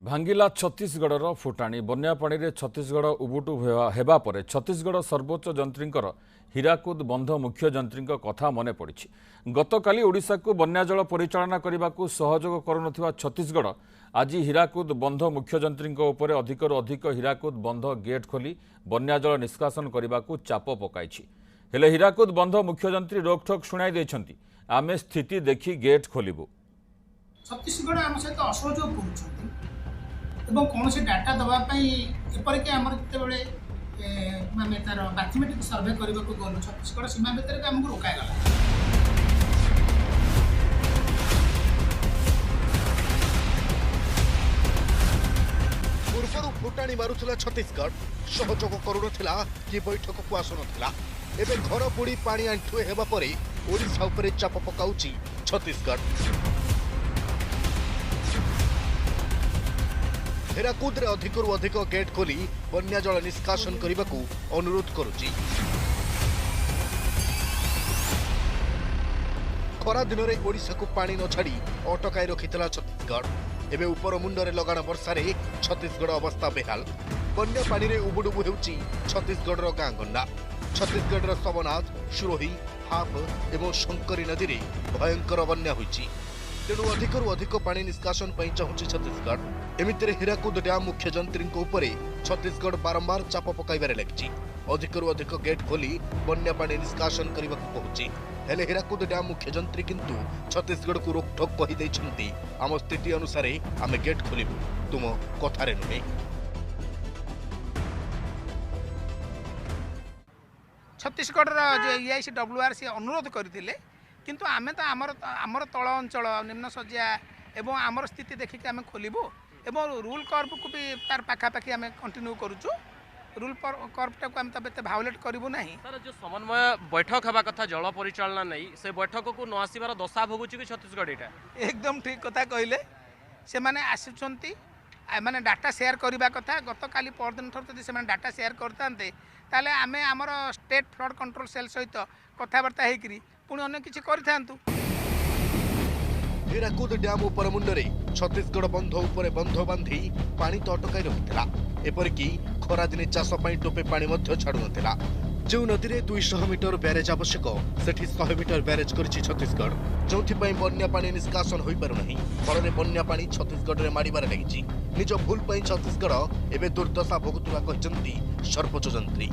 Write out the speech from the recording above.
भांगिला छत्तीसगढ़ फुटाणी बन्या पानी रे छत्तीसगढ़ उबुटु हेबा परे छत्तीसगढ़ सर्वोच्च जंत्रींकर हीराकुद बंध मुख्य जंत्रींक कथा मने पड़ी। गतकाली ओडिशा को बन्या जल परिचालना करने को सहयोग करुनथिबा छत्तीसगढ़ आज हीराकुद बंध मुख्य जंत्रींक उपरे अधिकरु अधिक हीराकुद बंध गेट खोली बन्या जल निष्कासन करने को चाप पकाइछि। हेले हीराकुद बंध मुख्य जंत्री रोकठोक शुणाई दैछंती आमे स्थिति देखि गेट खोलिबु। छत्तीसगढ़ आम सहित असहयोग करुछंती एवं कौन से डाटा दवाई एपरिक आम जिते माने तार मैथमेटिक सर्वे करने को गलु छत्तीसगढ़ सीमा भितर आमको रोकागला। पूर्वर फुटाणी मारुला छत्तीसगढ़ सहयोग करुनथिला कि बैठक को आसुनथिला। एबे घर बुड़ी पानी आंठुए हेबा परे ओडिशा उपरे चाप पकाउची छत्तीसगढ़। हीराकुद रे अधिकरु अधिक गेट खोली बन्या जल निष्कासन करने को अनुरोध करुची। खरा दिन में ओडिशा को पानी न छाड़ी अटकाई रखिता छत्तीसगढ़। एबे उपर मुंडरे लगाण वर्षा रे छत्तीसगढ़ अवस्था बेहाल। बन्या पानी रे उबुडुबु हेउची छत्तीसगढ़ गाँ गंडा। छत्तीसगढ़ सबनाथ, सुरोही, हाप एवं शंकरी नदी रे भयंकर बन्या होईची। तेणु अधिकरु अधिक पानी निष्कासन पर चाहूँगी छत्तीसगढ़। एमितिरे हीराकुद डैम मुख्य जंत्री उपरे छत्तीसगढ़ बारंबार चाप पकाइबारे लगी। अधिकरु अधिक गेट खोली बन्या पानी निष्कासन करने को कहूँ। हेले हीराकुद डैम मुख्य जंत्री किंतु छत्तीसगढ़ को रोकठोक कही दैछंती आम स्थिति अनुसार आम गेट खोलिबु, तुम कथारे नुहे। छत्तीसगढ़ EICWRC अनुरोध करते किंतु आमे तो आमर तल अंचल निम्न सज्जा एवं आमर स्थिति देखिक आम खोलू एवं रूल कर्व को भी तार पाखापाखि आम कंटिन्यू करूँ। रूल कर्वटा को आम तब भायोलेट करूँ ना। सर जो समन्वय बैठक हवा कथा जल परिचालना नहीं से बैठक को न आसबार दशा भोगुची कि छत्तीसगढ़ यहाँ एकदम ठीक कथा कहले। से माने आसुचंती माने डाटा शेयर करने कथा गत काली परदिन थर जब से डाटा शेयर करते ताले आमे आमर स्टेट फ्लड कंट्रोल सेल सहित कथबार्ता होकरी पुणी अन्य किसी करिथांतु। हीराकुद डैम उपर मुंडरे छत्तीसगढ़ बंध उपरे बंध बांधी पानी तो अटकाई रखिता। एपरिकी खरा दिने चाष टोपे पानी छाड़ू नथिला। जो नदी में 200 मीटर ब्यारेज आवश्यक सेठी 100 मीटर ब्यारेज करिछि छत्तीसगढ़, जोथिपाई बन्या पानी निष्कासन होई पारु नाही। फल बन्या पानी छत्तीसगढ़ रे मारिबार लागिछि। निज भूल पई छत्तीसगढ़ एबे दुर्दशा भोगुतुवा कहचंती सर्वोच्च जंत्री।